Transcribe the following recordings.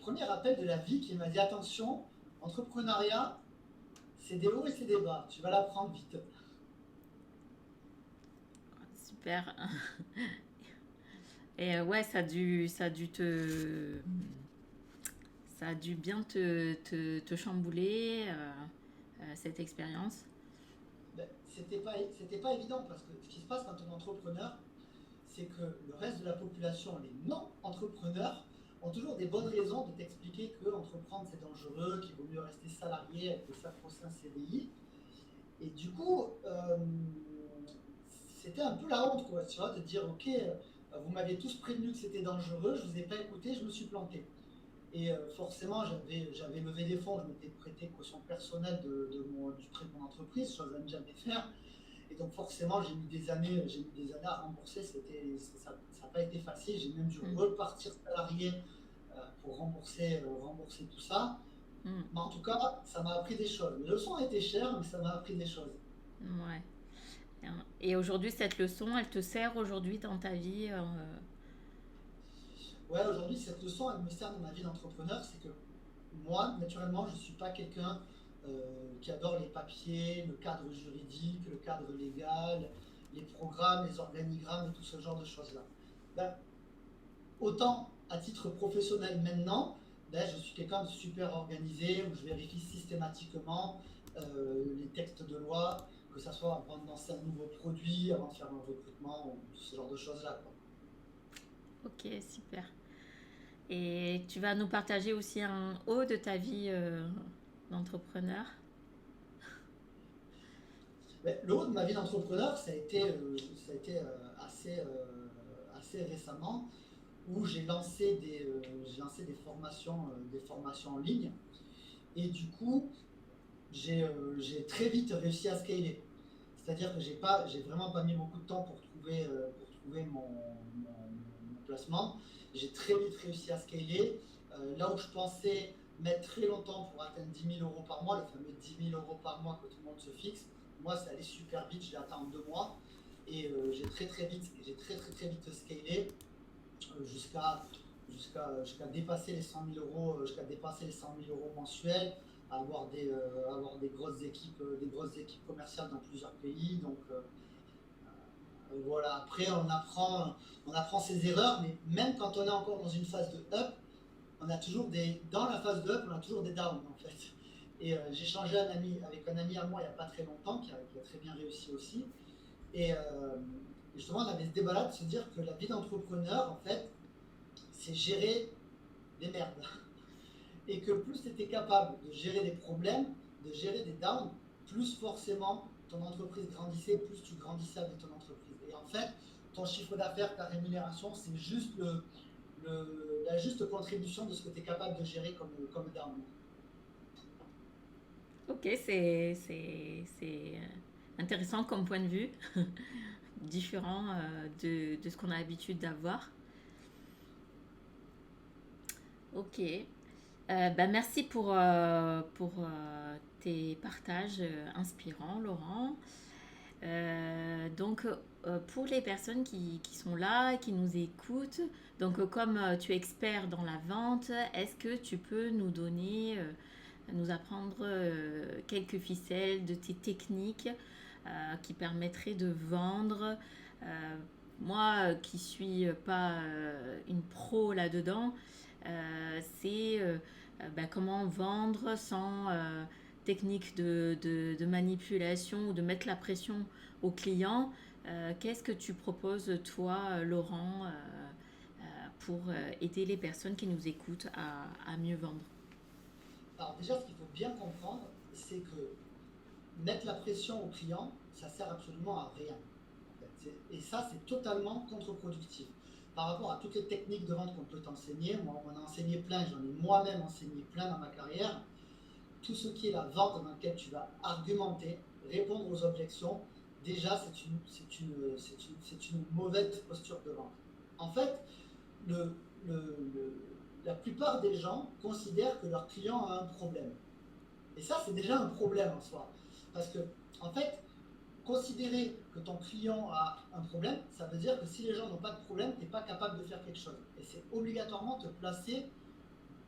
premier appel de la vie qui m'a dit attention, entrepreneuriat, c'est des hauts et c'est des bas. Tu vas l'apprendre vite. Super. Et ouais, ça a dû bien te chambouler cette expérience. Ben, c'était pas évident parce que ce qui se passe quand on est entrepreneur, c'est que le reste de la population, les non-entrepreneurs, ont toujours des bonnes raisons de t'expliquer que entreprendre c'est dangereux, qu'il vaut mieux rester salarié avec des sacro-saints CDI. Et du coup, c'était un peu la honte, quoi, tu vois, de dire, ok, vous m'avez tous prévenu que c'était dangereux, je vous ai pas écouté, je me suis planté. Et forcément, j'avais levé des fonds, je m'étais prêté caution personnelle du prêt de mon entreprise, chose à ne jamais faire. Et donc forcément, j'ai mis des années à rembourser. Ça n'a pas été facile. J'ai même dû Mm, repartir salarié pour rembourser tout ça. mm, Mais en tout cas, ça m'a appris des choses. Les leçons ont été chères, mais ça m'a appris des choses. ouais. Et aujourd'hui, cette leçon, elle te sert aujourd'hui dans ta vie Ouais, aujourd'hui, cette leçon, elle me sert dans ma vie d'entrepreneur. C'est que moi, naturellement, je ne suis pas quelqu'un qui adore les papiers, le cadre juridique, le cadre légal, les programmes, les organigrammes et tout ce genre de choses-là. Ben, autant à titre professionnel maintenant, ben, je suis quelqu'un de super organisé où je vérifie systématiquement les textes de loi, que ce soit avant de lancer un nouveau produit, avant de faire un recrutement, ou ce genre de choses-là, quoi. Ok, super. Et tu vas nous partager aussi un haut de ta vie d'entrepreneur. Mais le haut de ma vie d'entrepreneur, ça a été assez récemment où j'ai lancé des formations en ligne. Et du coup, j'ai très vite réussi à scaler. C'est-à-dire que j'ai vraiment pas mis beaucoup de temps pour trouver mon placement. J'ai très vite réussi à scaler. Là où je pensais mettre très longtemps pour atteindre 10 000 € par mois, les fameux 10 000 € par mois que tout le monde se fixe, moi, ça allait super vite. Je l'ai atteint en 2 mois. Et j'ai très vite scalé jusqu'à jusqu'à dépasser les 100 000 €, jusqu'à dépasser les 100 000 € mensuels, à avoir des grosses équipes commerciales dans plusieurs pays. Donc voilà, après on apprend ses erreurs, mais même quand on est encore dans une phase de up, dans la phase de up, on a toujours des downs en fait. Et j'ai changé avec un ami à moi il n'y a pas très longtemps, qui a très bien réussi aussi. Et justement, on avait ce débat-là de se dire que la vie d'entrepreneur, en fait, c'est gérer des merdes. Et que plus tu étais capable de gérer des problèmes, de gérer des downs, plus forcément ton entreprise grandissait, plus tu grandissais avec ton entreprise. Et en fait, ton chiffre d'affaires, ta rémunération, c'est juste la juste contribution de ce que tu es capable de gérer comme down. Ok, c'est intéressant comme point de vue, différent de ce qu'on a l'habitude d'avoir. Ok. Bah, merci pour tes partages inspirants, Laurent. Donc, pour les personnes qui sont là, qui nous écoutent, donc comme tu es expert dans la vente, est-ce que tu peux nous donner, nous apprendre quelques ficelles de tes techniques qui permettraient de vendre moi qui suis pas une pro là-dedans, c'est bah, comment vendre sans technique de manipulation ou de mettre la pression au client. Qu'est-ce que tu proposes, toi, Laurent, pour aider les personnes qui nous écoutent à mieux vendre? Alors déjà, ce qu'il faut bien comprendre, c'est que mettre la pression au client, ça sert absolument à rien. En fait. Et ça, c'est totalement contre-productif. Par rapport à toutes les techniques de vente qu'on peut t'enseigner, moi, on m'en a enseigné plein, j'en ai moi-même enseigné plein dans ma carrière. Tout ce qui est la vente dans laquelle tu vas argumenter, répondre aux objections, déjà, c'est une mauvaise posture de vente. En fait, la plupart des gens considèrent que leur client a un problème. Et ça, c'est déjà un problème en soi. Parce que, en fait, considérer que ton client a un problème, ça veut dire que si les gens n'ont pas de problème, tu n'es pas capable de faire quelque chose. Et c'est obligatoirement te placer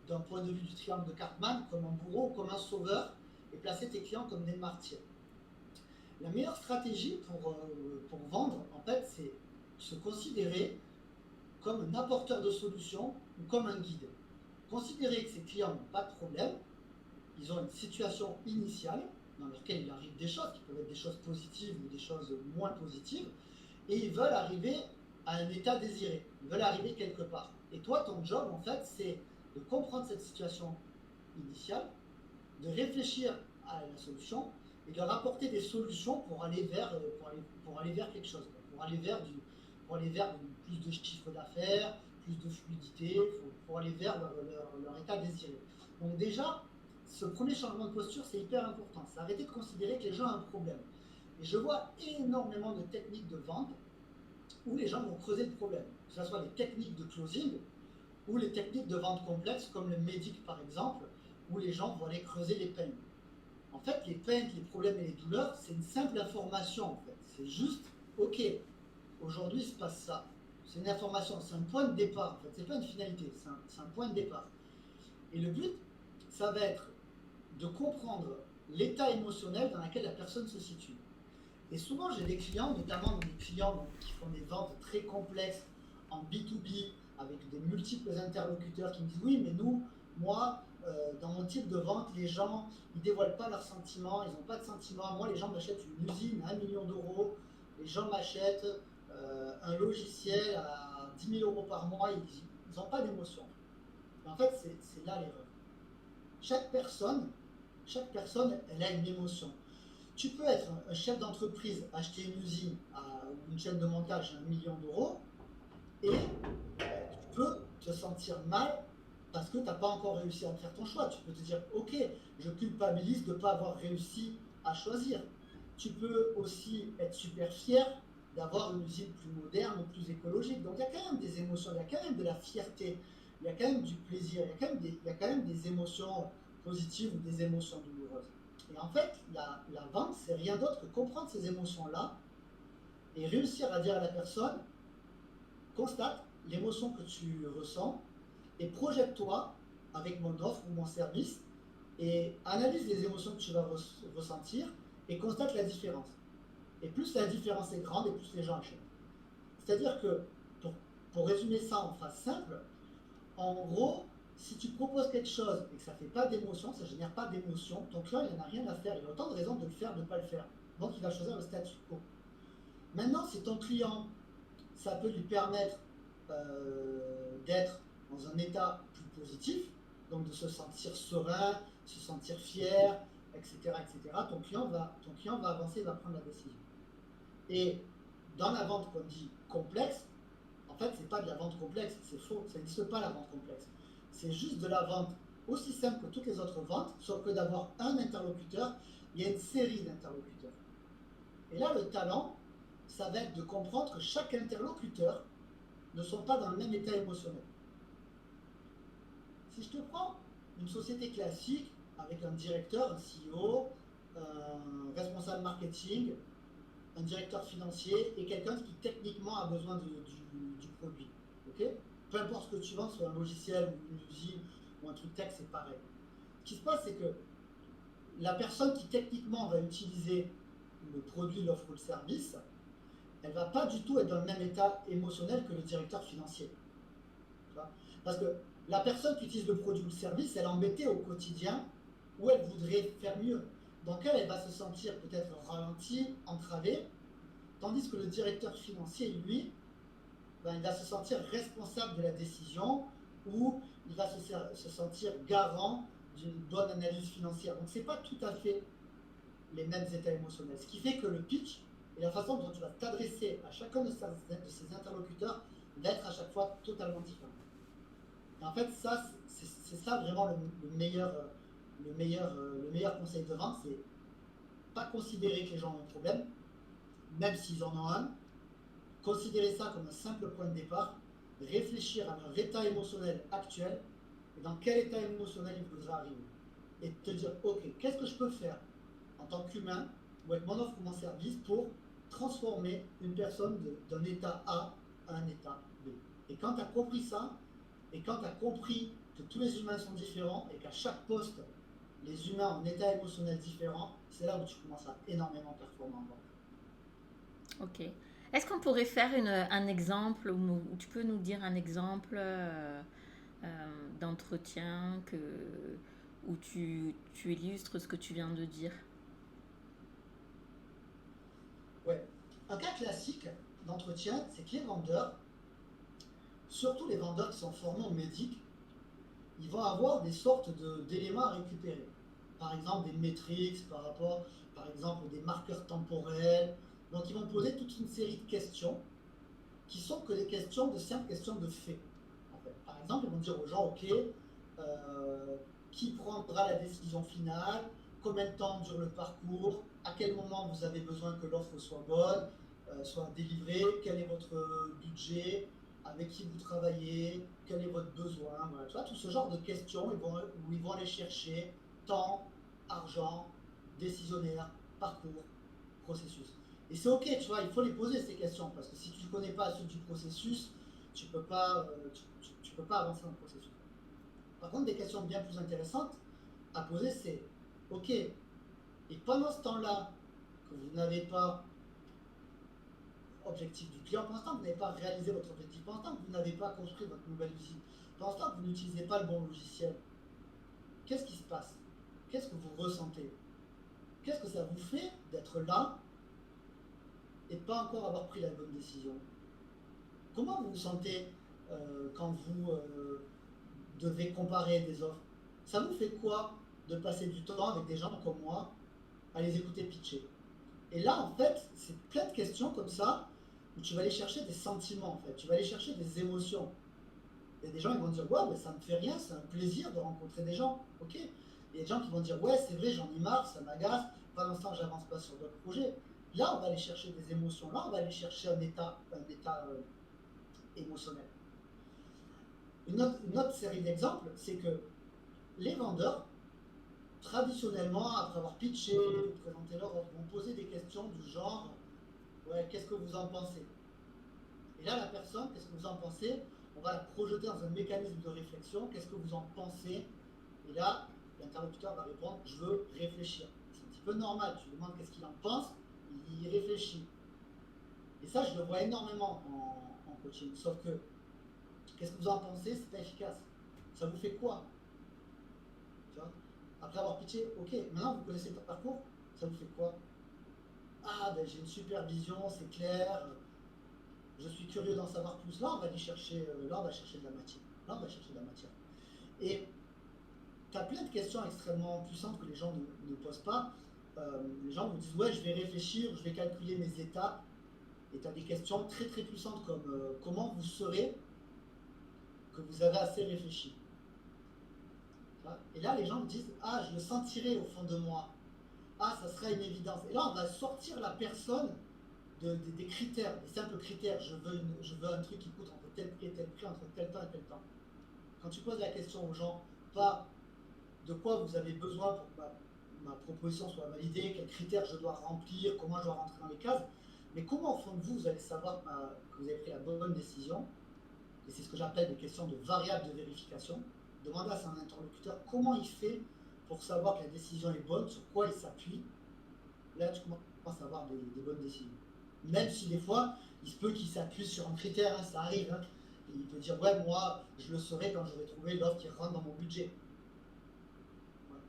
d'un point de vue du triangle de Cartman, comme un bourreau, comme un sauveur, et placer tes clients comme des martyrs. La meilleure stratégie pour vendre, en fait, c'est se considérer comme un apporteur de solutions ou comme un guide. Considérer que ces clients n'ont pas de problème, ils ont une situation initiale dans laquelle il arrive des choses qui peuvent être des choses positives ou des choses moins positives, et ils veulent arriver à un état désiré, ils veulent arriver quelque part. Et toi, ton job, en fait, c'est de comprendre cette situation initiale, de réfléchir à la solution et de leur apporter des solutions pour aller vers quelque chose, pour aller vers plus de chiffre d'affaires, plus de fluidité, pour aller vers leur état désiré. Donc déjà, ce premier changement de posture, c'est hyper important. C'est arrêter de considérer que les gens ont un problème. Et je vois énormément de techniques de vente où les gens vont creuser le problème, que ce soit les techniques de closing ou les techniques de vente complexe comme le MEDIC par exemple, où les gens vont aller creuser les peines. En fait, les peines, les problèmes et les douleurs, c'est une simple information en fait. C'est juste, ok, aujourd'hui il se passe ça. C'est une information, c'est un point de départ en fait, c'est pas une finalité, c'est un point de départ. Et le but, ça va être de comprendre l'état émotionnel dans lequel la personne se situe. Et souvent, j'ai des clients, notamment des clients qui font des ventes très complexes en B2B, avec des multiples interlocuteurs qui me disent oui, mais moi, dans mon type de vente, les gens, ils ne dévoilent pas leurs sentiments, ils n'ont pas de sentiments. Moi, les gens m'achètent une usine à 1 million d'euros, les gens m'achètent un logiciel à 10 000 euros par mois, ils n'ont pas d'émotion. Mais en fait, c'est là l'erreur. Chaque personne, elle a une émotion. Tu peux être un chef d'entreprise, acheter une usine ou une chaîne de montage à 1 million d'euros et tu peux te sentir mal parce que tu n'as pas encore réussi à faire ton choix. Tu peux te dire, ok, je culpabilise de ne pas avoir réussi à choisir. Tu peux aussi être super fier d'avoir une usine plus moderne, plus écologique. Donc il y a quand même des émotions, il y a quand même de la fierté, il y a quand même du plaisir, il y a quand même des émotions positives ou des émotions douloureuses. Et en fait, la vente, c'est rien d'autre que comprendre ces émotions-là et réussir à dire à la personne, constate l'émotion que tu ressens et projette-toi avec mon offre ou mon service et analyse les émotions que tu vas ressentir et constate la différence. Et plus la différence est grande et plus les gens achètent. C'est-à-dire que, pour résumer ça en phrase simple, en gros, si tu proposes quelque chose et que ça ne fait pas d'émotion, ça ne génère pas d'émotion, ton client il n'en a rien à faire, il a autant de raisons de le faire, de ne pas le faire. Donc il va choisir le statu quo. Maintenant, si ton client, ça peut lui permettre d'être dans un état plus positif, donc de se sentir serein, se sentir fier, etc., etc., ton client va avancer, il va prendre la décision. Et dans la vente qu'on dit complexe, en fait, c'est pas de la vente complexe, c'est faux, ça n'existe pas la vente complexe. C'est juste de la vente aussi simple que toutes les autres ventes, sauf que d'avoir un interlocuteur, il y a une série d'interlocuteurs. Et là, le talent, ça va être de comprendre que chaque interlocuteur ne sont pas dans le même état émotionnel. Si je te prends une société classique avec un directeur, un CEO, un responsable marketing, un directeur financier et quelqu'un qui techniquement a besoin du produit. Okay, peu importe ce que tu vends, soit un logiciel ou une usine ou un truc tech, c'est pareil. Ce qui se passe, c'est que la personne qui techniquement va utiliser le produit, l'offre ou le service, elle ne va pas du tout être dans le même état émotionnel que le directeur financier. Parce que la personne qui utilise le produit ou le service, elle est embêtée au quotidien où elle voudrait faire mieux. Donc elle va se sentir peut-être ralentie, entravée, tandis que le directeur financier, lui, il va se sentir responsable de la décision ou il va se sentir garant d'une bonne analyse financière. Donc ce n'est pas tout à fait les mêmes états émotionnels. Ce qui fait que le pitch et la façon dont tu vas t'adresser à chacun de ces interlocuteurs va être à chaque fois totalement différent. Et en fait, ça, c'est ça vraiment le meilleur conseil de vente, c'est pas considérer que les gens ont un problème, même s'ils en ont un, considérer ça comme un simple point de départ, réfléchir à leur état émotionnel actuel et dans quel état émotionnel ils voudraient arriver. Et te dire, ok, qu'est-ce que je peux faire en tant qu'humain ou avec mon offre ou mon service pour transformer une personne d'un état A à un état B. Et quand tu as compris ça, et quand tu as compris que tous les humains sont différents et qu'à chaque poste, les humains en état émotionnel différent, c'est là où tu commences à énormément performer en vente. Ok. Est-ce qu'on pourrait faire un exemple, ou tu peux nous dire un exemple d'entretien où tu illustres ce que tu viens de dire? Ouais. Un cas classique d'entretien, c'est que les vendeurs, surtout les vendeurs qui sont formés en médic, ils vont avoir des sortes d'éléments à récupérer. Par exemple, des métriques par rapport, par exemple, des marqueurs temporels. Donc, ils vont poser toute une série de questions qui sont que des questions de simples questions de faits. En fait. Par exemple, ils vont dire aux gens, OK, qui prendra la décision finale, combien de temps dure le parcours, à quel moment vous avez besoin que l'offre soit bonne, soit délivrée, quel est votre budget, avec qui vous travaillez, quel est votre besoin, voilà, tu vois, tout ce genre de questions où ils vont aller chercher temps, argent, décisionnaire, parcours, processus. Et c'est ok, tu vois, il faut les poser ces questions, parce que si tu ne connais pas la suite du processus, tu ne peux, tu peux pas avancer dans le processus. Par contre, des questions bien plus intéressantes à poser, c'est ok, et pendant ce temps-là, que vous n'avez pas objectif du client, pendant ce temps que vous n'avez pas réalisé votre objectif, pendant ce temps que vous n'avez pas construit votre nouvelle usine, pendant ce temps que vous n'utilisez pas le bon logiciel, qu'est-ce qui se passe? Qu'est-ce que vous ressentez? Qu'est-ce que ça vous fait d'être là et pas encore avoir pris la bonne décision? Comment vous vous sentez quand vous devez comparer des offres? Ça vous fait quoi de passer du temps avec des gens comme moi à les écouter pitcher? Et là, en fait, c'est plein de questions comme ça où tu vas aller chercher des sentiments, en fait. Tu vas aller chercher des émotions. Il y a des gens qui vont dire, ouais, mais ça me fait rien, c'est un plaisir de rencontrer des gens. Ok. Il y a des gens qui vont dire, ouais, c'est vrai, j'en ai marre, ça m'agace, pendant ce temps, j'avance pas sur d'autres projets. Là, on va aller chercher des émotions. Là, on va aller chercher un état émotionnel. Une autre série d'exemples, c'est que les vendeurs, traditionnellement, après avoir pitché ou présenté leur offre, vont poser des questions du genre, ouais, qu'est-ce que vous en pensez? Et là, la personne, qu'est-ce que vous en pensez? On va la projeter dans un mécanisme de réflexion. Qu'est-ce que vous en pensez? Et là, l'interlocuteur va répondre, je veux réfléchir. C'est un petit peu normal. Tu lui demandes qu'est-ce qu'il en pense, il y réfléchit. Et ça, je le vois énormément en coaching. Sauf que, qu'est-ce que vous en pensez? C'est pas efficace. Ça vous fait quoi? Tu vois. Après avoir pitché, ok, maintenant vous connaissez le parcours, ça vous fait quoi? Ah, ben j'ai une super vision, c'est clair, je suis curieux d'en savoir plus. Là, on va aller chercher, là, on va chercher de la matière. Là, on va chercher de la matière. Et tu as plein de questions extrêmement puissantes que les gens ne posent pas. Les gens vous disent, ouais, je vais réfléchir, je vais calculer mes étapes. Et tu as des questions très très puissantes comme comment vous saurez que vous avez assez réfléchi. Et là, les gens me disent, ah, je le sentirai au fond de moi. Ah, ça sera une évidence. Et là, on va sortir la personne des critères, des simples critères. Je veux un truc qui coûte entre tel prix et tel prix, entre tel temps et tel temps. Quand tu poses la question aux gens, pas de quoi vous avez besoin pour que ma proposition soit validée, quels critères je dois remplir, comment je dois rentrer dans les cases, mais comment au fond de vous, vous allez savoir que vous avez pris la bonne décision. Et c'est ce que j'appelle des questions de variables de vérification. Demandez à son interlocuteur comment il fait pour savoir que la décision est bonne, sur quoi il s'appuie. Là, tu commences à avoir des bonnes décisions. Même si des fois, il se peut qu'il s'appuie sur un critère, hein, ça arrive. Hein, et il peut dire, ouais, moi, je le saurai quand j'aurai trouvé l'offre qui rentre dans mon budget. Ouais.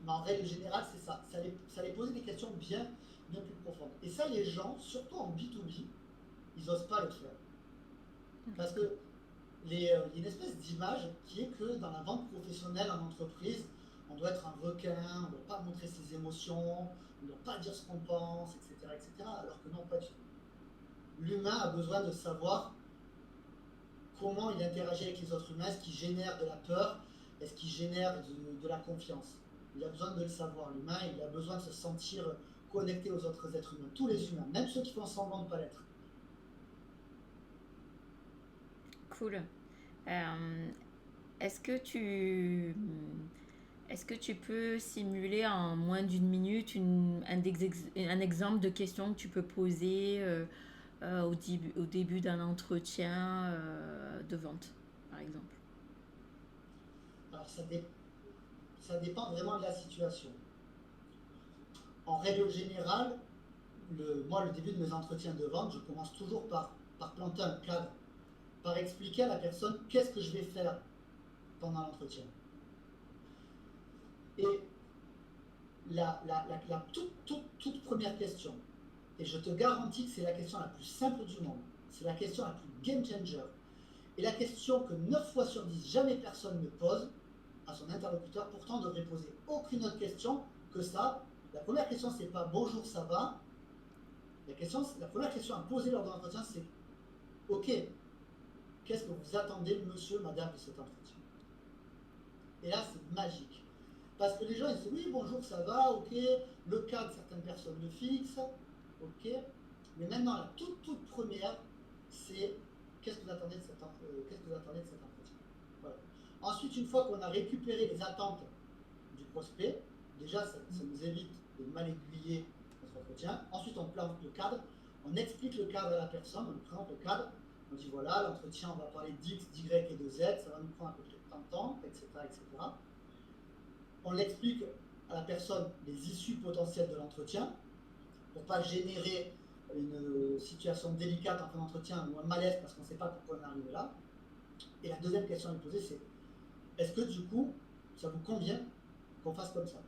Mais en règle générale, c'est ça. Ça les poser des questions bien plus profondes. Et ça, les gens, surtout en B2B, ils n'osent pas le faire. Parce que il y a une espèce d'image qui est que dans la vente professionnelle en entreprise, on doit être un requin, on ne doit pas montrer ses émotions, on ne doit pas dire ce qu'on pense, etc., etc. Alors que non, pas du tout. L'humain a besoin de savoir comment il interagit avec les autres humains, est-ce qu'il génère de la peur, est-ce qu'il génère de la confiance. Il a besoin de le savoir, l'humain, il a besoin de se sentir connecté aux autres êtres humains, tous les humains, même ceux qui font semblant de ne pas l'être. Cool. Euh, est-ce que tu est-ce que tu peux simuler en moins d'une minute un exemple de question que tu peux poser au début d'un entretien de vente, par exemple? Alors ça dépend vraiment de la situation. En règle générale, moi, le début de mes entretiens de vente, je commence toujours par planter un cadre, par expliquer à la personne qu'est-ce que je vais faire pendant l'entretien. Et la toute première question, et je te garantis que c'est la question la plus simple du monde, c'est la question la plus game changer, et la question que 9 fois sur 10, jamais personne ne pose à son interlocuteur, pourtant ne devrait poser aucune autre question que ça. La première question, c'est pas bonjour, ça va. La première question à poser lors de l'entretien, c'est ok, qu'est-ce que vous attendez, monsieur, madame, de cet entretien? Et là, c'est magique. Parce que les gens, ils disent oui, bonjour, ça va, ok. Le cadre, certaines personnes le fixent, ok. Mais maintenant, la toute première, c'est qu'est-ce que vous attendez de cet entretien? Voilà. Ensuite, une fois qu'on a récupéré les attentes du prospect, déjà, ça nous évite de mal aiguiller notre entretien. Ensuite, on plante le cadre, on explique le cadre à la personne, on lui présente le cadre, on dit voilà, l'entretien, on va parler d'X, d'Y et de Z, ça va nous prendre à peu près tant de temps, etc., etc. On l'explique à la personne les issues potentielles de l'entretien, pour ne pas générer une situation délicate en fin d'entretien ou un malaise parce qu'on ne sait pas pourquoi on est arrivé là. Et la deuxième question à lui poser, c'est est-ce que du coup, ça vous convient qu'on fasse comme ça?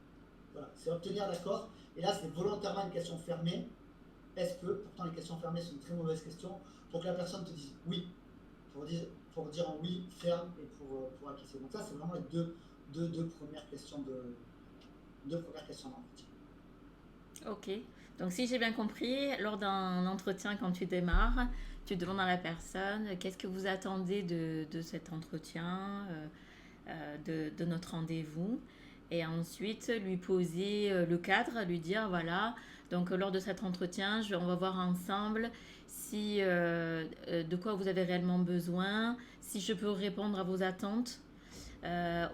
Voilà, c'est obtenir l'accord. Et là, c'est volontairement une question fermée. Est-ce que, pourtant les questions fermées sont une très mauvaise question, pour que la personne te dise oui, pour dire un oui ferme et pour acquiescer. Donc ça, c'est vraiment les deux premières questions d'entretien. Ok. Donc, si j'ai bien compris, lors d'un entretien, quand tu démarres, tu demandes à la personne qu'est-ce que vous attendez de cet entretien, de notre rendez-vous. Et ensuite, lui poser le cadre, lui dire voilà, donc lors de cet entretien, on va voir ensemble si, de quoi vous avez réellement besoin, si je peux répondre à vos attentes.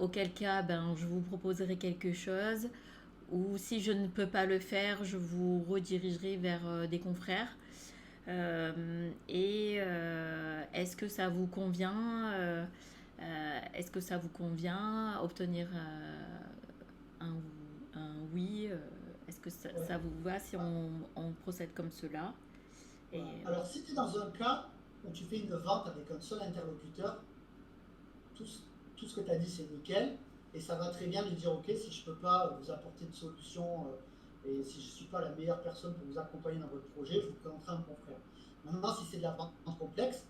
Auquel cas, ben, je vous proposerai quelque chose. Ou si je ne peux pas le faire, je vous redirigerai vers des confrères. Est-ce que ça vous convient Est-ce que ça vous convient obtenir un oui Est-ce que ça vous va si on procède comme cela? Voilà. Alors, si tu es dans un cas où tu fais une vente avec un seul interlocuteur, tout ce que tu as dit, c'est nickel. Et ça va très bien de dire, ok, si je ne peux pas vous apporter de solution et si je ne suis pas la meilleure personne pour vous accompagner dans votre projet, je vous présenterai un confrère. Maintenant, si c'est de la vente complexe,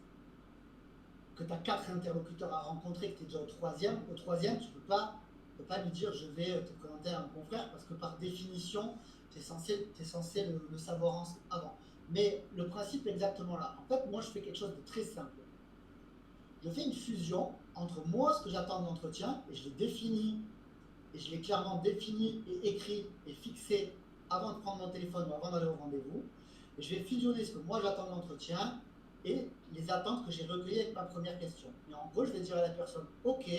que tu as 4 interlocuteurs à rencontrer, que tu es déjà au troisième, tu ne peux pas lui dire je vais te présenter un confrère parce que par définition, tu es censé le savoir avant. Mais le principe est exactement là. En fait, moi, je fais quelque chose de très simple. Je fais une fusion entre moi, ce que j'attends de l'entretien, et je l'ai défini, et je l'ai clairement défini et écrit et fixé avant de prendre mon téléphone ou avant d'aller au rendez-vous. Et je vais fusionner ce que moi j'attends de l'entretien et les attentes que j'ai recueillies avec ma première question. Et en gros, je vais dire à la personne, ok,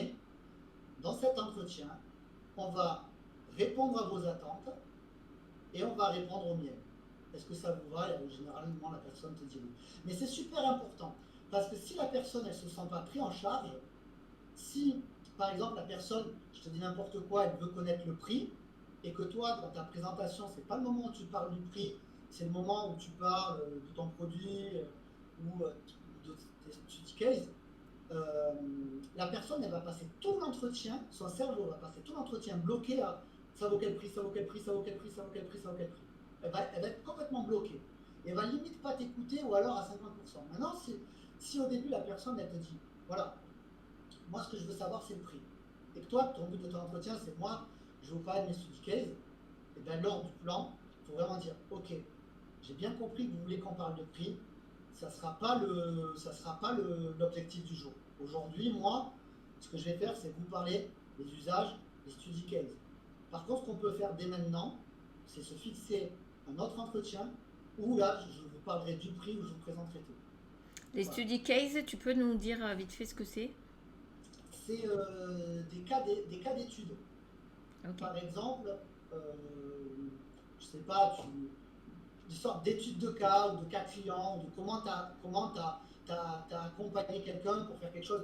dans cet entretien, on va répondre à vos attentes et on va répondre aux miennes. Est-ce que ça vous va? Et généralement, la personne te dit oui. Mais c'est super important. Parce que si la personne, elle ne se sent pas prise en charge, si, par exemple, la personne, je te dis n'importe quoi, elle veut connaître le prix, et que toi, dans ta présentation, c'est pas le moment où tu parles du prix, c'est le moment où tu parles de ton produit ou de tes study case, la personne, elle va passer tout l'entretien, son cerveau va passer tout l'entretien bloqué à ça vaut quel prix, ça vaut quel prix, ça vaut quel prix, ça vaut quel prix, ça vaut quel prix. Elle va être complètement bloquée. Et elle va limite pas t'écouter ou alors à 50%. Maintenant, si au début la personne, elle te dit, voilà, moi ce que je veux savoir c'est le prix. Et que toi, ton but de ton entretien, c'est moi, je veux vous parler de mes study case, et bien lors du plan, il faut vraiment dire, ok, j'ai bien compris que vous voulez qu'on parle de prix, ça ne sera pas l'objectif du jour. Aujourd'hui, moi, ce que je vais faire, c'est vous parler des usages, des study case. Par contre, ce qu'on peut faire dès maintenant, c'est se fixer un autre entretien où là, je vous parlerai du prix, où je vous présenterai tout. Les Voilà. study case, tu peux nous dire vite fait ce que c'est? C'est des cas d'études. Ok. Par exemple, je sais pas, une sorte d'études de cas ou de cas clients, de comment tu as accompagné quelqu'un pour faire quelque chose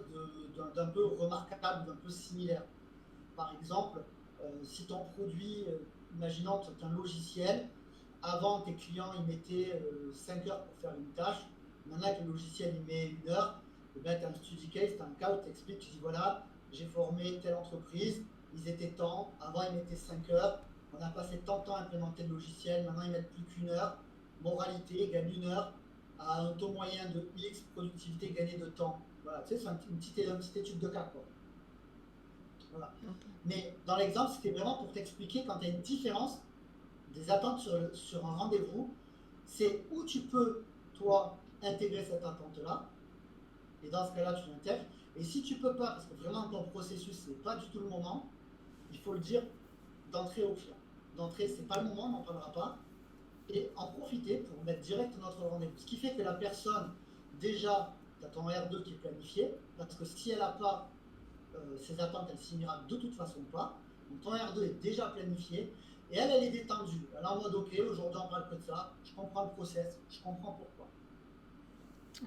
d'un peu remarquable, d'un peu similaire. Par exemple, si ton produit, imaginons tu as un logiciel, avant tes clients ils mettaient 5 heures pour faire une tâche, maintenant que le logiciel il met 1 heure, et bien tu as un study case, tu as un cas où tu expliques, tu dis voilà, j'ai formé telle entreprise, ils étaient tant, avant ils mettaient 5 heures, on a passé tant de temps à implémenter le logiciel, maintenant ils mettent plus qu'1 heure, moralité, ils gagnent 1 heure, à un taux moyen de X, productivité gagnée de temps. Voilà, tu sais, c'est une petite étude de cas, quoi. Voilà. Ok. Mais dans l'exemple, c'était vraiment pour t'expliquer quand il y a une différence des attentes sur un rendez-vous, c'est où tu peux, toi, intégrer cette attente-là, et dans ce cas-là, tu l'intègres. Et si tu peux pas, parce que vraiment ton processus, c'est pas du tout le moment, il faut le dire d'entrée au client. D'entrée, c'est pas le moment, on n'en parlera pas, et en profiter pour mettre direct notre rendez-vous. Ce qui fait que la personne, déjà, tu as ton R2 qui est planifié, parce que si elle n'a pas ses attentes, elle signera de toute façon pas. Donc ton R2 est déjà planifié, et elle est détendue. Elle est en mode ok, aujourd'hui on parle que de ça, je comprends le process, je comprends pourquoi.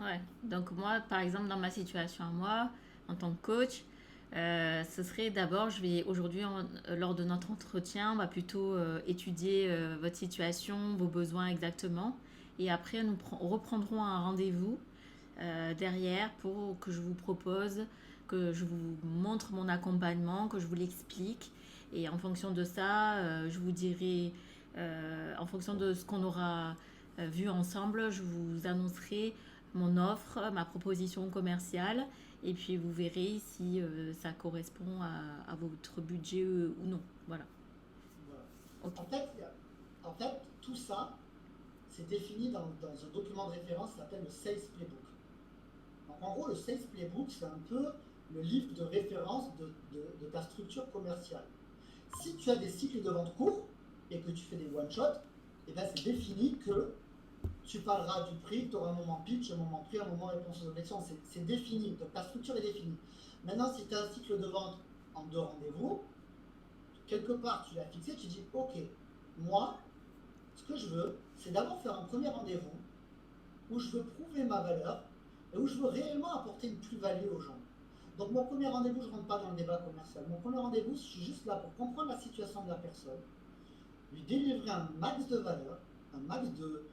Ouais. Donc moi, par exemple, dans ma situation à moi, en tant que coach, ce serait d'abord, je vais aujourd'hui, lors de notre entretien, on va plutôt étudier votre situation, vos besoins exactement. Et après, nous reprendrons un rendez-vous derrière pour que je vous propose, que je vous montre mon accompagnement, que je vous l'explique. Et en fonction de ça, je vous dirai, en fonction de ce qu'on aura vu ensemble, je vous annoncerai mon offre, ma proposition commerciale. Et puis vous verrez si ça correspond à votre budget ou non. Voilà. Voilà. Ok. En fait, tout ça, c'est défini dans un document de référence qui s'appelle le Sales Playbook. Donc, en gros, le Sales Playbook, c'est un peu le livre de référence de ta structure commerciale. Si tu as des cycles de vente courts et que tu fais des one-shots, et ben c'est défini que tu parleras du prix, tu auras un moment pitch, un moment prix, un moment réponse aux objections. C'est défini, donc ta structure est définie. Maintenant, si tu as un cycle de vente en 2 rendez-vous, quelque part tu l'as fixé, tu dis ok, moi, ce que je veux, c'est d'abord faire un premier rendez-vous où je veux prouver ma valeur et où je veux réellement apporter une plus-value aux gens. Donc mon premier rendez-vous, je ne rentre pas dans le débat commercial. Mon premier rendez-vous, je suis juste là pour comprendre la situation de la personne, lui délivrer un max de valeur, un max de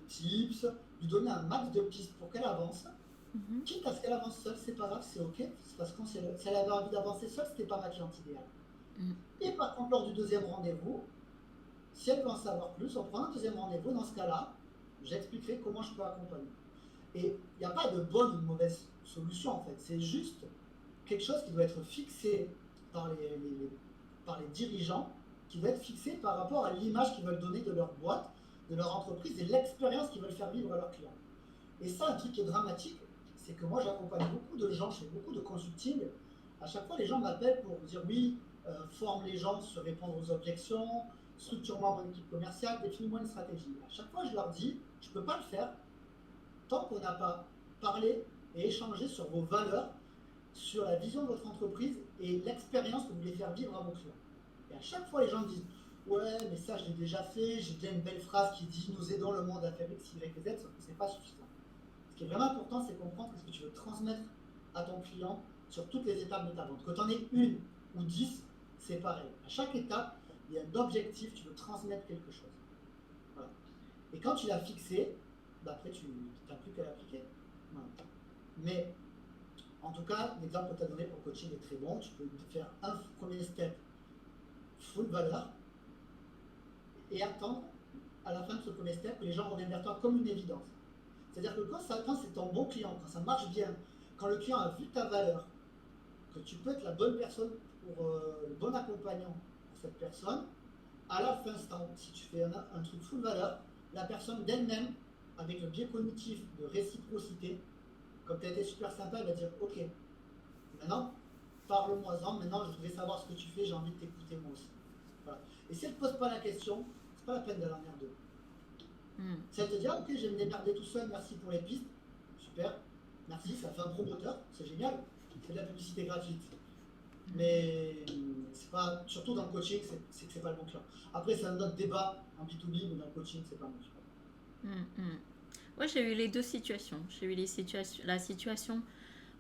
tips, lui donner un max de pistes pour qu'elle avance. Mhm. Quitte à ce qu'elle avance seule, c'est pas grave, c'est ok. C'est parce que si elle avait envie d'avancer seule, c'était pas ma cliente idéale. Mm. Et par contre, lors du deuxième rendez-vous, si elle veut en savoir plus, on prend un deuxième rendez-vous. Dans ce cas-là, j'expliquerai comment je peux accompagner. Et il n'y a pas de bonne ou de mauvaise solution en fait. C'est juste quelque chose qui doit être fixé par par les dirigeants, qui doit être fixé par rapport à l'image qu'ils veulent donner de leur boîte, de leur entreprise et l'expérience qu'ils veulent faire vivre à leurs clients. Et ça, un truc qui est dramatique, c'est que moi j'accompagne beaucoup de gens, je fais beaucoup de consulting. À chaque fois, les gens m'appellent pour dire oui, forme les gens sur répondre aux objections, structure-moi mon équipe commerciale, définis-moi une stratégie. À chaque fois, je leur dis, je ne peux pas le faire tant qu'on n'a pas parlé et échangé sur vos valeurs, sur la vision de votre entreprise et l'expérience que vous voulez faire vivre à vos clients. Et à chaque fois, les gens me disent ouais, mais ça, je l'ai déjà fait, j'ai déjà une belle phrase qui dit nous aidons le monde à faire X, Y et Z, sauf que ce n'est pas suffisant. Ce qui est vraiment important, c'est comprendre ce que tu veux transmettre à ton client sur toutes les étapes de ta vente. Que tu en aies une ou 10, c'est pareil. À chaque étape, il y a un objectif, tu veux transmettre quelque chose. Voilà. Et quand tu l'as fixé, bah après, tu n'as plus qu'à l'appliquer. Voilà. Mais en tout cas, l'exemple que tu as donné pour le coaching est très bon. Tu peux faire un premier step full valeur et attendre à la fin de ce premier step que les gens reviennent vers toi comme une évidence. C'est-à-dire que quand c'est ton bon client, quand ça marche bien, quand le client a vu ta valeur, que tu peux être la bonne personne pour le bon accompagnant pour cette personne, à la fin, si tu fais un truc full valeur, la personne d'elle-même, avec le biais cognitif de réciprocité, comme tu as été super sympa, elle va dire ok, maintenant, parle-moi-en, maintenant je voudrais savoir ce que tu fais, j'ai envie de t'écouter moi aussi. Voilà. Et si elle ne te pose pas la question, c'est pas la peine d'aller en merder. Mm. Si elle te dit ah, ok, je vais me démerder tout seul, merci pour les pistes, super, merci, ça fait un promoteur, c'est génial, c'est de la publicité gratuite. Mais c'est pas, surtout dans le coaching, c'est que c'est pas le bon client. Après, c'est un autre débat en B2B, mais dans le coaching, c'est pas bon client. Mm, mm. Ouais, j'ai eu les deux situations. J'ai eu la situation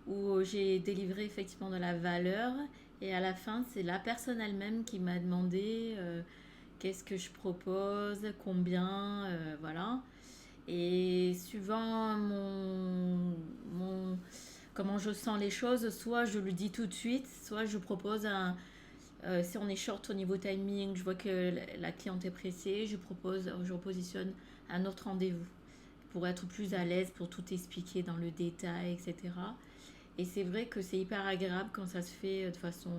où j'ai délivré effectivement de la valeur Et à la fin, c'est la personne elle-même qui m'a demandé qu'est-ce que je propose, combien, voilà. Et suivant comment je sens les choses, soit je le dis tout de suite, soit je propose si on est short au niveau timing, je vois que la cliente est pressée, je repositionne un autre rendez-vous pour être plus à l'aise, pour tout expliquer dans le détail, etc. Et c'est vrai que c'est hyper agréable quand ça se fait de façon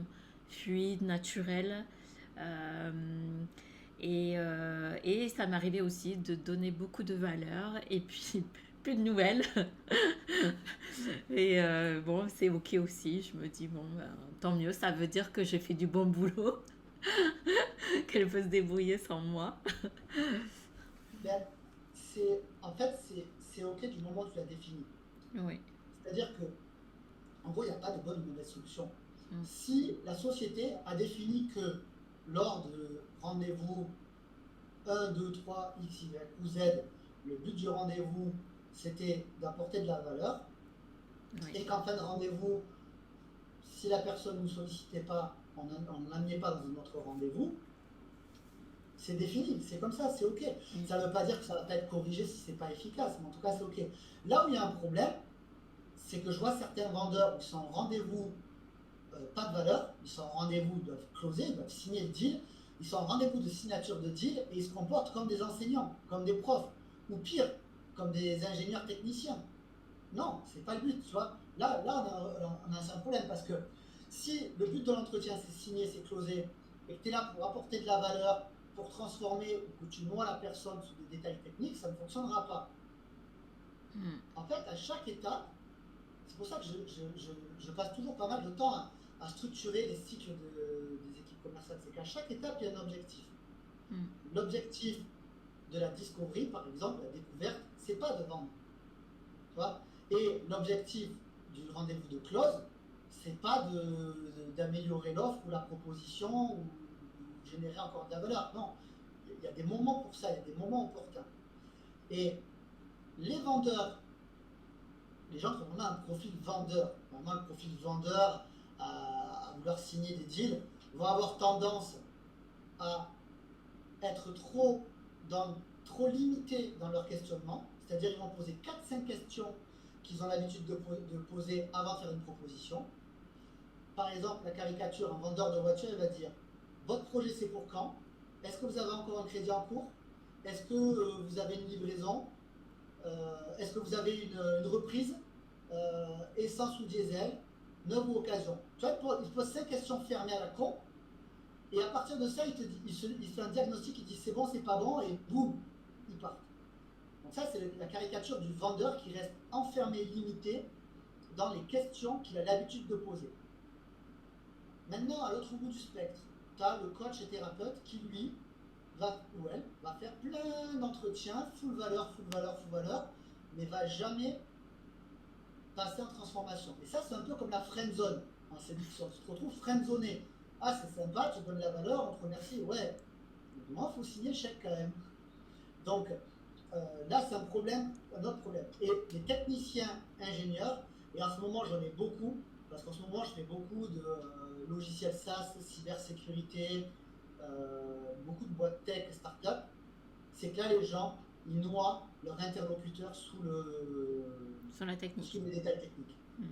fluide, naturelle. Euh, et ça m'arrivait aussi de donner beaucoup de valeur et puis plus de nouvelles. Et bon, c'est ok aussi. Je me dis, bon, ben, tant mieux, ça veut dire que j'ai fait du bon boulot, qu'elle peut se débrouiller sans moi. Ben, en fait, c'est OK du moment où tu l'as défini. Oui. C'est-à-dire que, en gros, il n'y a pas de bonne ou de mauvaise solution. Mm. Si la société a défini que lors de rendez-vous 1, 2, 3, X, Y ou Z, le but du rendez-vous, c'était d'apporter de la valeur, Oui. et qu'en fin de rendez-vous, si la personne ne nous sollicitait pas, on ne l'amenait pas dans un autre rendez-vous, c'est défini, c'est comme ça, c'est OK. Mm. Ça ne veut pas dire que ça ne va pas être corrigé si c'est pas efficace, mais en tout cas, c'est OK. Là où il y a un problème, c'est que je vois certains vendeurs qui sont en rendez-vous, pas de valeur, ils sont en rendez-vous, ils doivent closer, ils doivent signer le deal, ils sont en rendez-vous de signature de deal et ils se comportent comme des enseignants, comme des profs, ou pire, comme des ingénieurs techniciens. Non, c'est pas le but, tu vois. On a un problème parce que si le but de l'entretien c'est signer, c'est closer, et que tu es là pour apporter de la valeur, pour transformer, ou que tu noies la personne sous des détails techniques, ça ne fonctionnera pas. Mm. En fait, à chaque étape, c'est pour ça que je passe toujours pas mal de temps à structurer les cycles des équipes commerciales. C'est qu'à chaque étape, il y a un objectif. Mm. L'objectif de la discovery, par exemple, la découverte, c'est pas de vendre. Tu vois. Et l'objectif du rendez-vous de close, c'est pas d'améliorer l'offre ou la proposition ou générer encore de la valeur. Non, il y a des moments pour ça, il y a des moments opportuns. Et les vendeurs, les gens qui ont vraiment un profil vendeur à vouloir signer des deals, vont avoir tendance à être trop limités dans leur questionnement, c'est-à-dire ils vont poser 4-5 questions qu'ils ont l'habitude de poser avant de faire une proposition. Par exemple, la caricature, un vendeur de voiture, il va dire: votre projet c'est pour quand? Est-ce que vous avez encore un crédit en cours? Est-ce que vous avez une livraison? Est-ce que vous avez une reprise? Essence ou diesel? Neuve ou occasion? Tu vois, il pose 5 questions fermées à la con. Et à partir de ça, il fait un diagnostic, il dit c'est bon, c'est pas bon, et boum, il part. Donc ça, c'est la caricature du vendeur qui reste enfermé, limité dans les questions qu'il a l'habitude de poser. Maintenant, à l'autre bout du spectre, tu as le coach et thérapeute qui, lui, ou elle, va faire plein d'entretiens, full valeur, full valeur, full valeur, mais va jamais passer en transformation. Et ça, c'est un peu comme la friend zone en séduction. Tu te retrouves friendzoné. Ah, c'est sympa, tu donnes la valeur, on te remercie, ouais. Mais moi, il faut signer le chèque quand même. Donc, là, c'est un autre problème. Et les techniciens ingénieurs, et en ce moment, j'en ai beaucoup, parce qu'en ce moment, je fais beaucoup de logiciels SaaS, cybersécurité, beaucoup de boîtes tech, start-up. C'est que là, les gens, ils noient leur interlocuteur Sur la technique. sous les détails techniques. Mm.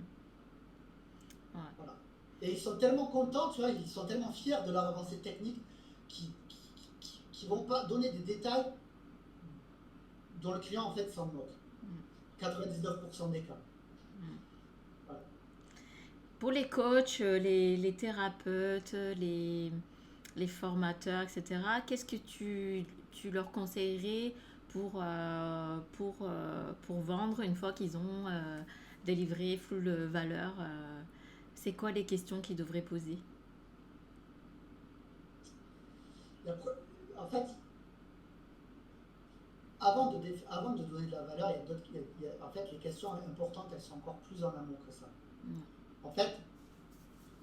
Ouais. Voilà. Et ils sont tellement contents, tu vois, ils sont tellement fiers de leur avancée technique qu'ils vont pas donner des détails dont le client en fait s'en moque. 99% des cas. Voilà. Pour les coachs, les thérapeutes, les formateurs, etc., qu'est-ce que tu leur conseillerais pour vendre une fois qu'ils ont délivré full valeur c'est quoi les questions qu'ils devraient poser? En fait, avant de donner de la valeur, en fait, les questions importantes, elles sont encore plus en amont que ça. Mm. En fait,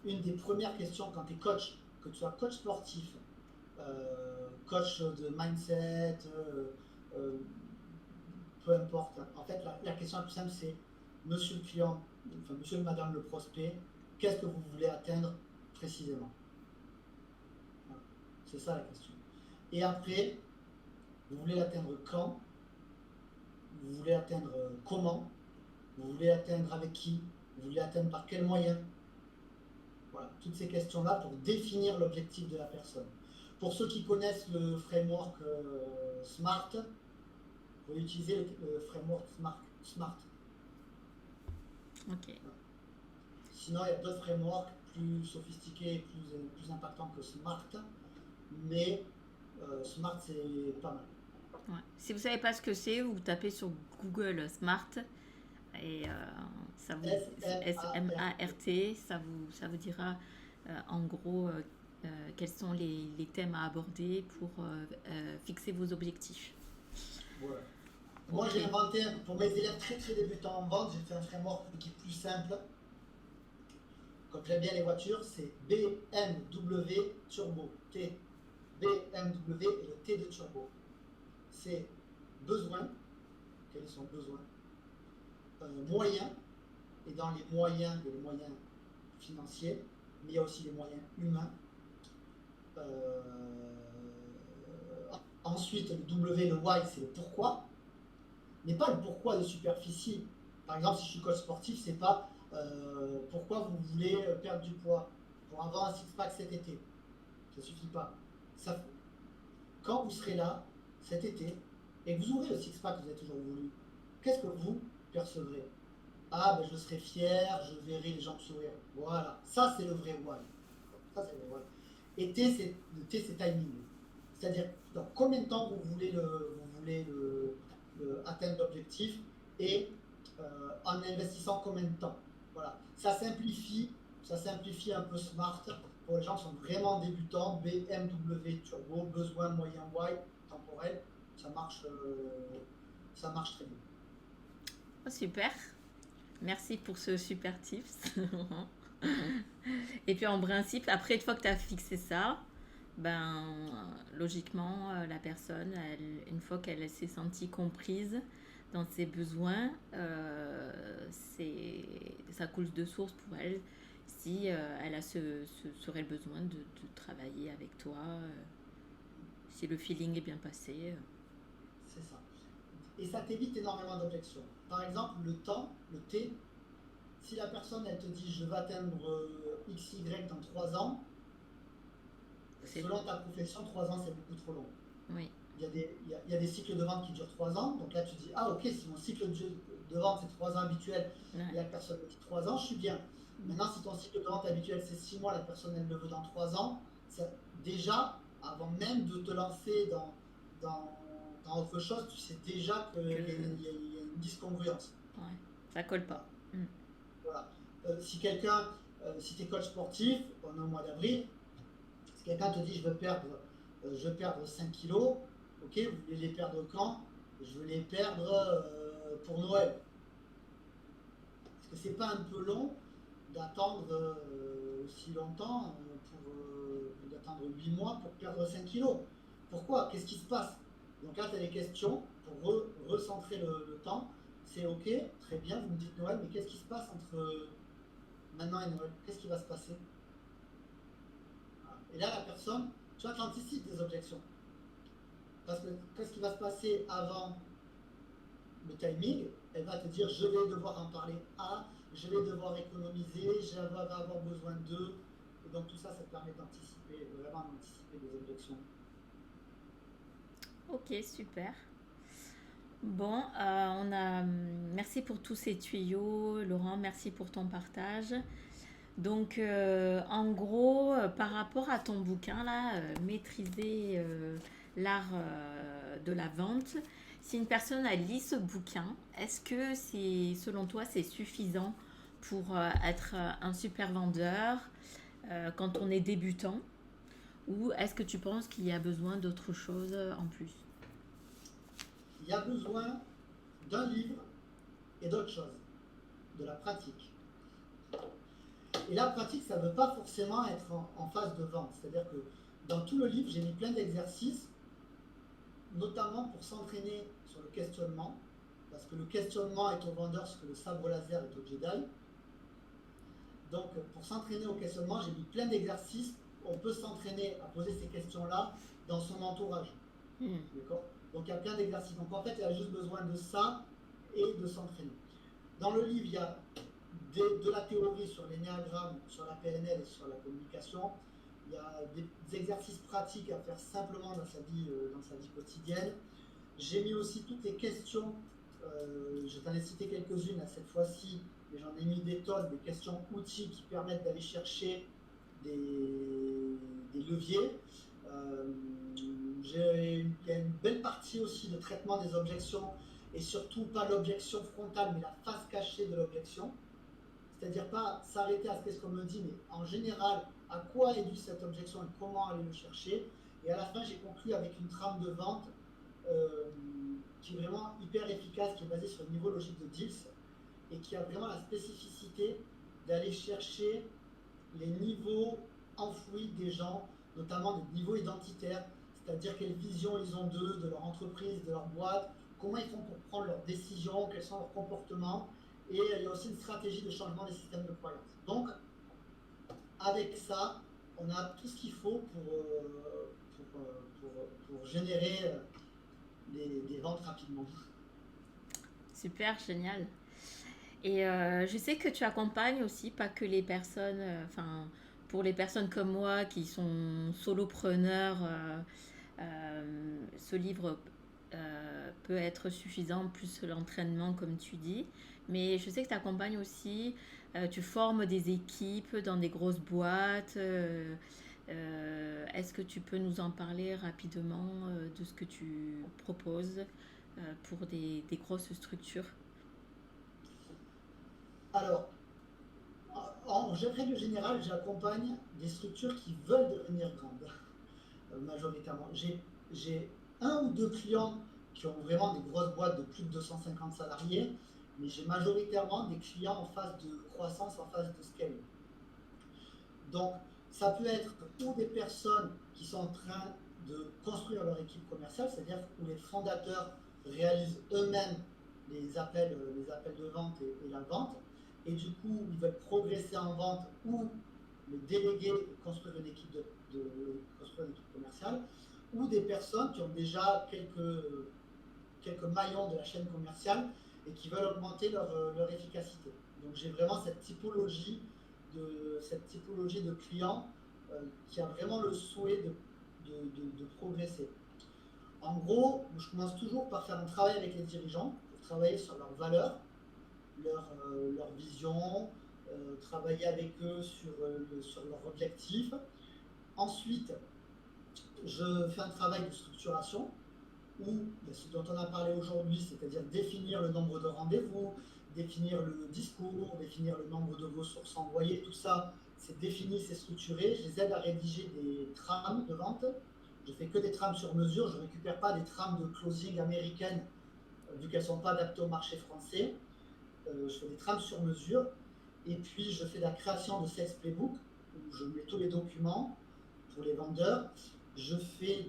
une des premières questions quand tu es coach, que tu sois coach sportif, coach de mindset, peu importe. En fait, la question la plus simple, c'est monsieur le client, enfin monsieur et madame le prospect, qu'est-ce que vous voulez atteindre précisément? Voilà. C'est ça la question. Et après, vous voulez l'atteindre quand? Vous voulez l'atteindre comment? Vous voulez l'atteindre avec qui? Vous voulez l'atteindre par quel moyen? Voilà, toutes ces questions-là pour définir l'objectif de la personne. Pour ceux qui connaissent le framework SMART, vous pouvez utiliser le framework SMART. Ok. Sinon, il y a d'autres frameworks plus sophistiqués, plus impactants que SMART, mais SMART, c'est pas mal. Ouais. Si vous savez pas ce que c'est, vous tapez sur Google Smart et ça vous SMART. SMART, ça vous dira en gros quels sont les thèmes à aborder pour fixer vos objectifs. Voilà. Moi, Ok. j'ai inventé, pour mes élèves très très débutants en vente, j'ai fait un framework qui est plus simple. Comme j'aime bien les voitures, c'est BMW Turbo. T. BMW et le T de Turbo. C'est besoin. Quels sont les besoins? Moyens. Et dans les moyens, il y a les moyens financiers, mais il y a aussi les moyens humains. Euh, Ensuite, le W, le Y, c'est le pourquoi, mais pas le pourquoi de superficie. Par exemple, si je suis coach sportif, c'est pas pourquoi vous voulez perdre du poids pour avoir un six-pack cet été. Ça suffit pas. Ça, quand vous serez là cet été et que vous aurez le six-pack que vous avez toujours voulu, qu'est-ce que vous percevrez? Ah, ben je serai fier, je verrai les gens sourire. Voilà, ça c'est le vrai why. Ça c'est le vrai why. Et le T c'est timing. C'est-à-dire dans combien de temps vous voulez atteindre l'objectif et en investissant combien de temps. Voilà, ça simplifie un peu Smart pour les gens qui sont vraiment débutants. BMW Turbo, besoin moyen Y, temporel, ça marche très bien. Oh, super. Merci pour ce super tips. Et puis en principe, après une fois que tu as fixé ça, ben logiquement la personne, une fois qu'elle s'est sentie comprise dans ses besoins, ça coule de source pour elle si elle a serait le besoin de travailler avec toi, si le feeling est bien passé. C'est ça. Et ça t'évite énormément d'objections. Par exemple, le temps, le T, si la personne elle te dit je vais atteindre XY dans 3 ans, selon ta profession, 3 ans c'est beaucoup trop long. Oui. Il y a des cycles de vente qui durent 3 ans, donc là tu dis ah ok, si mon cycle de vente c'est 3 ans habituel et la personne me dit 3 ans, je suis bien. Maintenant, si ton cycle de vente habituel c'est 6 mois, la personne elle le veut dans 3 ans, déjà, avant même de te lancer dans autre chose, tu sais déjà qu'il y a une discongruence. Ouais, ça colle pas. Voilà. Si tu es coach sportif, on est au mois d'avril, si quelqu'un te dit je veux perdre 5 kilos, ok, vous voulez les perdre quand? Je veux les perdre pour Noël. Est-ce que c'est pas un peu long d'attendre aussi longtemps d'attendre 8 mois pour perdre 5 kilos? Pourquoi? Qu'est-ce qui se passe? Donc là, tu as des questions pour recentrer le temps. C'est ok, très bien, vous me dites Noël, mais qu'est-ce qui se passe entre maintenant et Noël? Qu'est-ce qui va se passer? Voilà. Et là, la personne, tu vois, tu anticipes des objections. Parce que qu'est-ce qui va se passer avant le timing? Elle va te dire je vais devoir en parler à, je vais devoir économiser, je vais avoir besoin d'eux. Et donc tout ça, ça te permet d'anticiper, vraiment d'anticiper des objections. Ok, super. Bon, merci pour tous ces tuyaux, Laurent. Merci pour ton partage. Donc, en gros, par rapport à ton bouquin là, maîtriser l'art de la vente. Si une personne a lu ce bouquin, est-ce que selon toi, c'est suffisant pour être un super vendeur quand on est débutant? Ou est-ce que tu penses qu'il y a besoin d'autre chose en plus? Il y a besoin d'un livre et d'autre chose, de la pratique. Et la pratique, ça ne veut pas forcément être en phase de vente. C'est-à-dire que dans tout le livre, j'ai mis plein d'exercices, notamment pour s'entraîner sur le questionnement, parce que le questionnement est au vendeur ce que le sabre laser est au Jedi. Donc, pour s'entraîner au questionnement, j'ai mis plein d'exercices. On peut s'entraîner à poser ces questions-là dans son entourage. Hmm. D'accord. Donc, il y a plein d'exercices. Donc, en fait, il y a juste besoin de ça et de s'entraîner. Dans le livre, il y a de la théorie sur l'énéagramme, sur la PNL et sur la communication. Il y a des exercices pratiques à faire simplement dans sa vie quotidienne. J'ai mis aussi toutes les questions, je t'en ai cité quelques-unes à cette fois-ci, mais j'en ai mis des tonnes, des questions outils qui permettent d'aller chercher des leviers. Euh, il y a une belle partie aussi de traitement des objections, et surtout pas l'objection frontale, mais la face cachée de l'objection. C'est-à-dire pas s'arrêter à ce qu'est-ce qu'on me dit, mais en général, à quoi est due cette objection et comment aller le chercher. Et à la fin, j'ai conclu avec une trame de vente euh, qui est vraiment hyper efficace, qui est basée sur le niveau logique de Diels et qui a vraiment la spécificité d'aller chercher les niveaux enfouis des gens, notamment des niveaux identitaires, c'est-à-dire quelle vision ils ont d'eux, de leur entreprise, de leur boîte, comment ils font pour prendre leurs décisions, quels sont leurs comportements, et il y a aussi une stratégie de changement des systèmes de croyance. Donc, avec ça, on a tout ce qu'il faut pour générer des ventes rapidement. Super, génial. Et je sais que tu accompagnes aussi, pas que les personnes, enfin, pour les personnes comme moi qui sont solopreneurs, ce livre peut être suffisant, plus l'entraînement, comme tu dis. Mais je sais que tu accompagnes aussi, tu formes des équipes dans des grosses boîtes. Est-ce que tu peux nous en parler rapidement de ce que tu proposes pour des grosses structures? Alors, en règle générale, j'accompagne des structures qui veulent devenir grandes, majoritairement. J'ai un ou deux clients qui ont vraiment des grosses boîtes de plus de 250 salariés, mais j'ai majoritairement des clients en phase de croissance, en phase de scale. Donc, ça peut être ou des personnes qui sont en train de construire leur équipe commerciale, c'est-à-dire où les fondateurs réalisent eux-mêmes les appels de vente et la vente, et du coup, ils veulent progresser en vente ou le déléguer, construire construire une équipe commerciale, ou des personnes qui ont déjà quelques maillons de la chaîne commerciale et qui veulent augmenter leur efficacité. Donc j'ai vraiment cette typologie de clients qui a vraiment le souhait de progresser. En gros, je commence toujours par faire un travail avec les dirigeants pour travailler sur leurs valeurs, leur vision, travailler avec eux sur leurs objectifs. Ensuite, je fais un travail de structuration où ce dont on a parlé aujourd'hui, c'est-à-dire définir le nombre de rendez-vous, définir le discours, définir le nombre de ressources envoyées, tout ça, c'est défini, c'est structuré. Je les aide à rédiger des trames de vente. Je fais que des trames sur mesure, je ne récupère pas des trames de closing américaines vu qu'elles ne sont pas adaptées au marché français. Je fais des trames sur mesure. Et puis, je fais la création de sales playbook où je mets tous les documents pour les vendeurs. Je fais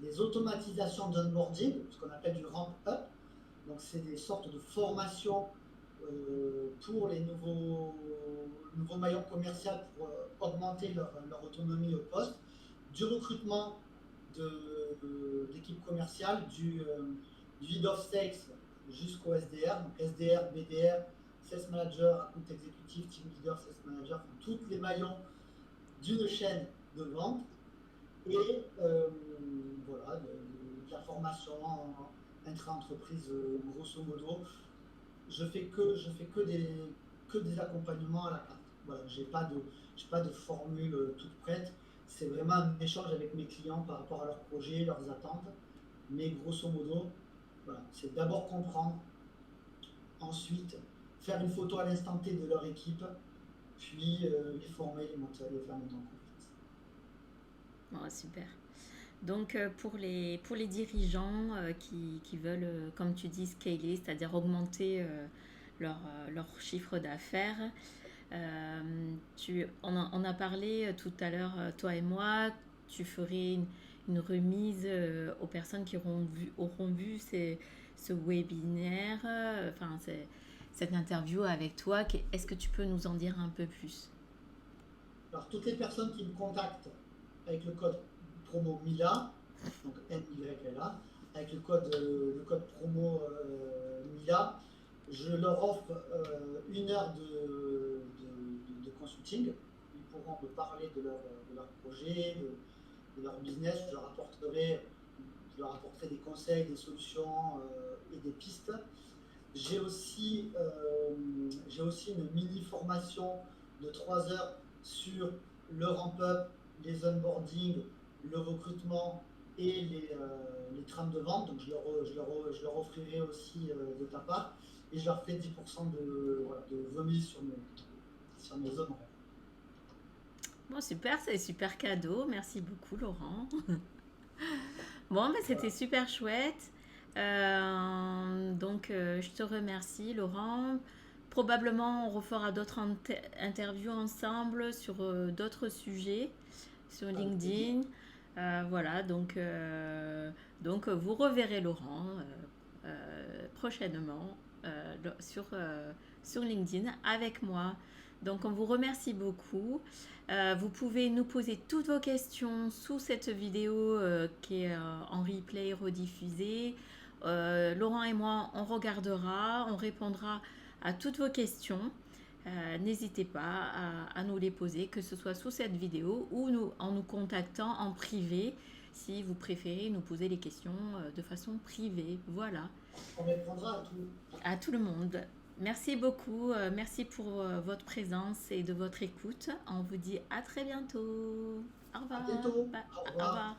des automatisations d'onboarding, ce qu'on appelle du ramp up. Donc, c'est des sortes de formations pour les nouveaux maillons commerciaux pour augmenter leur autonomie au poste, du recrutement d'équipes commerciales, du head of sales jusqu'au SDR, donc SDR, BDR, sales manager, account exécutif, team leader, sales manager, enfin, tous les maillons d'une chaîne de vente et voilà, de la formation intra-entreprise grosso modo. Je fais que des accompagnements à la carte. Voilà, j'ai pas de formule toute prête. C'est vraiment un échange avec mes clients par rapport à leurs projets, leurs attentes. Mais grosso modo, voilà, c'est d'abord comprendre, ensuite faire une photo à l'instant T de leur équipe, puis les former, les faire monter en compétence. Oh, super. Donc pour les dirigeants qui veulent, comme tu dis, scaler, c'est-à-dire augmenter leur chiffre d'affaires, on a parlé tout à l'heure, toi et moi, tu ferais une remise aux personnes qui auront vu ce webinaire. Enfin, cette interview avec toi. Est-ce que tu peux nous en dire un peu plus? Alors, toutes les personnes qui me contactent avec le code promo MILA, donc MYLA, avec le code promo MILA, je leur offre 1 heure de consulting. Ils pourront me parler de leur projet, de leur business. Je leur apporterai des conseils, des solutions et des pistes. J'ai aussi, une mini formation de 3 heures sur le ramp-up, les onboarding, le recrutement et les trames de vente. Donc je leur offrirai aussi de ta part. Et je leur ferai 10% de remise sur mes honoraires. Bon, super, c'est super cadeau. Merci beaucoup, Laurent. Bon, mais c'était super chouette. Donc, je te remercie, Laurent. Probablement, on refera d'autres interviews ensemble sur d'autres sujets sur LinkedIn. Voilà, donc vous reverrez Laurent prochainement sur LinkedIn avec moi. Donc, on vous remercie beaucoup. Vous pouvez nous poser toutes vos questions sous cette vidéo qui est en replay rediffusée. Laurent et moi, on regardera, on répondra à toutes vos questions. N'hésitez pas à nous les poser, que ce soit sous cette vidéo ou en nous contactant en privé, si vous préférez nous poser les questions de façon privée. Voilà. On répondra à tout le monde. Merci beaucoup, merci pour votre présence et de votre écoute. On vous dit à très bientôt. Au revoir. À bientôt. Au revoir. Au revoir.